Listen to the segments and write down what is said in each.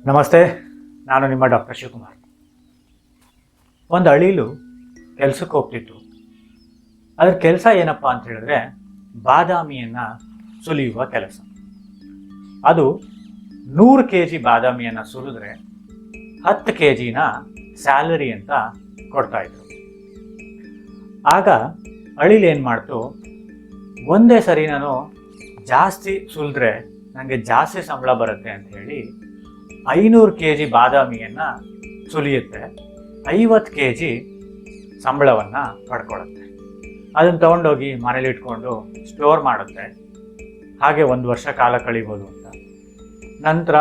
ನಮಸ್ತೆ, ನಾನು ನಿಮ್ಮ ಡಾಕ್ಟರ್ ಶಿವಕುಮಾರ್. ಒಂದು ಹಳ್ಳಿಲು ಕೆಲಸಕ್ಕೆ ಹೋಗ್ತಿತ್ತು. ಅದ್ರ ಕೆಲಸ ಏನಪ್ಪ ಅಂತ ಹೇಳಿದ್ರೆ ಬಾದಾಮಿಯನ್ನು ಸುಲಿಯುವ ಕೆಲಸ. ಅದು 100 kg ಬಾದಾಮಿಯನ್ನು ಸುಲಿದ್ರೆ 10 kgನ ಸ್ಯಾಲರಿ ಅಂತ ಕೊಡ್ತಾಯಿದ್ರು. ಆಗ ಹಳ್ಳಿಲಿ ಏನು ಮಾಡ್ತು, ಒಂದೇ ಸರಿ ನಾನು ಜಾಸ್ತಿ ಸುಲಿದ್ರೆ ನನಗೆ ಜಾಸ್ತಿ ಸಂಬಳ ಬರುತ್ತೆ ಅಂತ ಹೇಳಿ 500 kg ಬಾದಾಮಿಯನ್ನು ಸುಲಿಯುತ್ತೆ, 50 kg ಸಂಬಳವನ್ನು ಪಡ್ಕೊಳ್ಳುತ್ತೆ. ಅದನ್ನು ತೊಗೊಂಡೋಗಿ ಮನೇಲಿ ಇಟ್ಕೊಂಡು ಸ್ಟೋರ್ ಮಾಡುತ್ತೆ. ಹಾಗೆ 1 ವರ್ಷ ಕಾಲ ಕಳೀಬೋದು ಅಂತ. ನಂತರ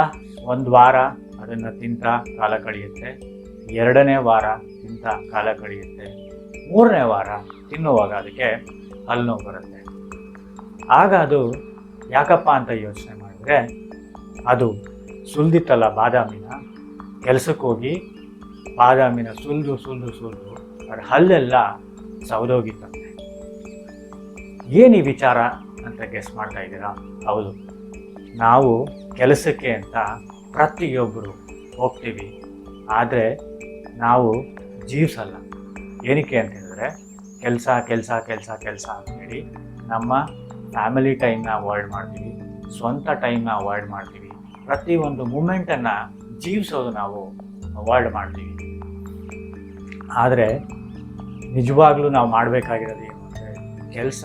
1 ವಾರ ಅದನ್ನು ತಿಂತ ಕಾಲ ಕಳೆಯುತ್ತೆ, 2ನೇ ವಾರ ತಿಂತ ಕಾಲ ಕಳೆಯುತ್ತೆ, 3ನೇ ವಾರ ತಿನ್ನುವಾಗ ಅದಕ್ಕೆ ಹಲ್ಲು ನೋವು ಬರುತ್ತೆ. ಆಗ ಅದು ಯಾಕಪ್ಪ ಅಂತ ಯೋಚನೆ ಮಾಡಿದ್ರೆ, ಅದು ಸುಲಿದಿತ್ತಲ್ಲ ಬಾದಾಮಿನ, ಕೆಲಸಕ್ಕೆ ಹೋಗಿ ಬಾದಾಮಿನ ಸುಲಿದು ಅದ್ರ ಹಲ್ಲೆಲ್ಲ ಸೌದೋಗಿತ್ತಂತೆ. ಏನು ಈ ವಿಚಾರ ಅಂತ ಗೆಸ್ ಮಾಡ್ತಾ ಇದ್ದೀರಾ? ಹೌದು, ನಾವು ಕೆಲಸಕ್ಕೆ ಅಂತ ಪ್ರತಿಯೊಬ್ಬರು ಹೋಗ್ತೀವಿ, ಆದರೆ ನಾವು ಜೀವಿಸಲ್ಲ. ಏನಕ್ಕೆ ಅಂತ ಹೇಳಿದ್ರೆ ಕೆಲಸ ಕೆಲಸ ಕೆಲಸ ಕೆಲಸ ಅಂತೇಳಿ ನಮ್ಮ ಫ್ಯಾಮಿಲಿ ಟೈಮ್ನ ಅವಾಯ್ಡ್ ಮಾಡ್ತೀವಿ, ಸ್ವಂತ ಟೈಮ್ನ ಅವಾಯ್ಡ್ ಮಾಡ್ತೀವಿ, ಪ್ರತಿಯೊಂದು ಮೂಮೆಂಟನ್ನು ಜೀವಿಸೋದು ನಾವು ಅವಾಯ್ಡ್ ಮಾಡ್ತೀವಿ. ಆದರೆ ನಿಜವಾಗ್ಲೂ ನಾವು ಮಾಡಬೇಕಾಗಿರೋದು ಏನು ಅಂದರೆ, ಕೆಲಸ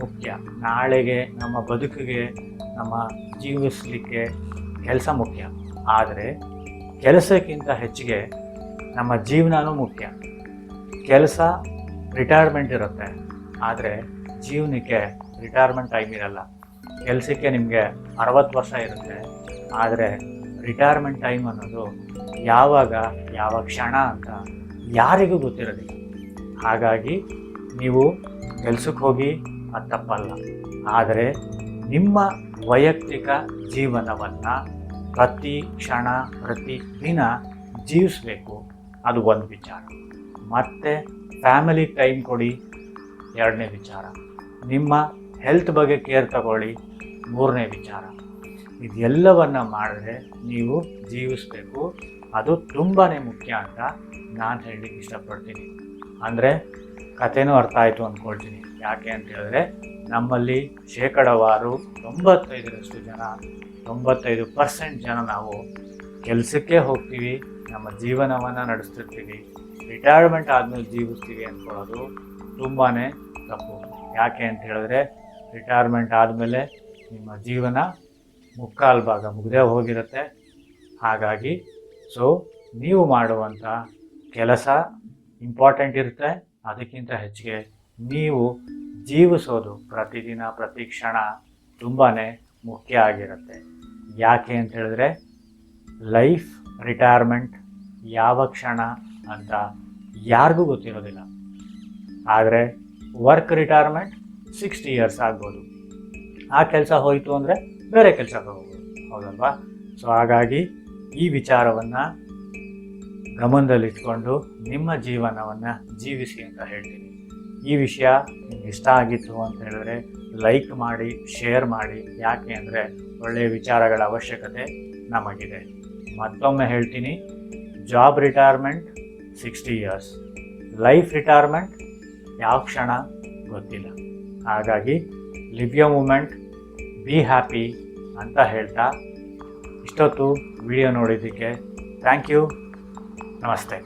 ಮುಖ್ಯ. ನಾಳೆಗೆ ನಮ್ಮ ಬದುಕಿಗೆ, ನಮ್ಮ ಜೀವಿಸಲಿಕ್ಕೆ ಕೆಲಸ ಮುಖ್ಯ. ಆದರೆ ಕೆಲಸಕ್ಕಿಂತ ಹೆಚ್ಚಿಗೆ ನಮ್ಮ ಜೀವನವೂ ಮುಖ್ಯ. ಕೆಲಸ ರಿಟೈರ್ಮೆಂಟ್ ಇರುತ್ತೆ, ಆದರೆ ಜೀವನಕ್ಕೆ ರಿಟೈರ್ಮೆಂಟ್ ಟೈಮ್ ಇರಲ್ಲ. ಕೆಲಸಕ್ಕೆ ನಿಮಗೆ 60 ವರ್ಷ ಇರುತ್ತೆ, ಆದರೆ ರಿಟೈರ್ಮೆಂಟ್ ಟೈಮ್ ಅನ್ನೋದು ಯಾವಾಗ ಯಾವ ಕ್ಷಣ ಅಂತ ಯಾರಿಗೂ ಗೊತ್ತಿರೋದಿಲ್ಲ. ಹಾಗಾಗಿ ನೀವು ಕೆಲಸಕ್ಕೆ ಹೋಗಿ ಅದು ತಪ್ಪಲ್ಲ, ಆದರೆ ನಿಮ್ಮ ವೈಯಕ್ತಿಕ ಜೀವನವನ್ನು ಪ್ರತಿ ಕ್ಷಣ ಪ್ರತಿ ದಿನ ಜೀವಿಸಬೇಕು. ಅದು ಒಂದು ವಿಚಾರ. ಮತ್ತು ಫ್ಯಾಮಿಲಿ ಟೈಮ್ ಕೊಡಿ, 2ನೇ ವಿಚಾರ. ನಿಮ್ಮ ಹೆಲ್ತ್ ಬಗ್ಗೆ ಕೇರ್ ತಗೊಳ್ಳಿ, 3ನೇ ವಿಚಾರ. ಇದೆಲ್ಲವನ್ನು ಮಾಡಿದ್ರೆ ನೀವು ಜೀವಿಸಬೇಕು. ಅದು ತುಂಬಾ ಮುಖ್ಯ ಅಂತ ನಾನು ಹೇಳಲಿಕ್ಕೆ ಇಷ್ಟಪಡ್ತೀನಿ. ಅಂದರೆ ಕಥೆನೂ ಅರ್ಥ ಆಯಿತು ಅಂದ್ಕೊಳ್ತೀನಿ. ಯಾಕೆ ಅಂತ ಹೇಳಿದ್ರೆ, ನಮ್ಮಲ್ಲಿ ಶೇಕಡವಾರು 95% ಜನ, 95% ಜನ ನಾವು ಕೆಲಸಕ್ಕೆ ಹೋಗ್ತೀವಿ, ನಮ್ಮ ಜೀವನವನ್ನು ನಡೆಸ್ತಿರ್ತೀವಿ, ರಿಟೈರ್ಮೆಂಟ್ ಆದಮೇಲೆ ಜೀವಿಸ್ತೀವಿ ಅಂದ್ಕೊಳ್ಳೋದು ತುಂಬಾ ತಪ್ಪು. ಯಾಕೆ ಅಂತ ಹೇಳಿದ್ರೆ, ರಿಟೈರ್ಮೆಂಟ್ ಆದಮೇಲೆ ನಿಮ್ಮ ಜೀವನ 3/4 ಭಾಗ ಮುಗಿದೇ ಹೋಗಿರುತ್ತೆ. ಹಾಗಾಗಿ ನೀವು ಮಾಡುವಂಥ ಕೆಲಸ ಇಂಪಾರ್ಟೆಂಟ್ ಇರುತ್ತೆ, ಅದಕ್ಕಿಂತ ಹೆಚ್ಚಿಗೆ ನೀವು ಜೀವಿಸೋದು ಪ್ರತಿದಿನ ಪ್ರತಿ ಕ್ಷಣ ತುಂಬಾ ಮುಖ್ಯ ಆಗಿರುತ್ತೆ. ಯಾಕೆ ಅಂತ ಹೇಳಿದ್ರೆ, ಲೈಫ್ ರಿಟೈರ್ಮೆಂಟ್ ಯಾವ ಕ್ಷಣ ಅಂತ ಯಾರಿಗೂ ಗೊತ್ತಿರೋದಿಲ್ಲ. ಆದರೆ ವರ್ಕ್ ರಿಟೈರ್ಮೆಂಟ್ 60 years ಆಗ್ಬೋದು. ಆ ಕೆಲಸ ಹೋಯಿತು ಅಂದರೆ ಬೇರೆ ಕೆಲಸಕ್ಕೆ ಹೋಗ್ಬೋದು, ಹೌದಲ್ವಾ? ಹಾಗಾಗಿ ಈ ವಿಚಾರವನ್ನು ಗಮನದಲ್ಲಿಟ್ಕೊಂಡು ನಿಮ್ಮ ಜೀವನವನ್ನು ಜೀವಿಸಿ ಅಂತ ಹೇಳ್ತೀನಿ. ಈ ವಿಷಯ ನಿಮ್ಗೆ ಇಷ್ಟ ಆಗಿತ್ತು ಅಂತ ಹೇಳಿದ್ರೆ ಲೈಕ್ ಮಾಡಿ, ಶೇರ್ ಮಾಡಿ. ಯಾಕೆ ಅಂದರೆ ಒಳ್ಳೆಯ ವಿಚಾರಗಳ ಅವಶ್ಯಕತೆ ನಮಗಿದೆ. ಮತ್ತೊಮ್ಮೆ ಹೇಳ್ತೀನಿ, job retirement 60 years, life retirement ಯಾವ ಕ್ಷಣ ಗೊತ್ತಿಲ್ಲ. ಹಾಗಾಗಿ live your moment, be happy ಅಂತ ಹೇಳ್ತಾ ಇಷ್ಟೊತ್ತು ವಿಡಿಯೋ ನೋಡಿದ್ದಕ್ಕೆ ಥ್ಯಾಂಕ್ ಯು. ನಮಸ್ತೆ.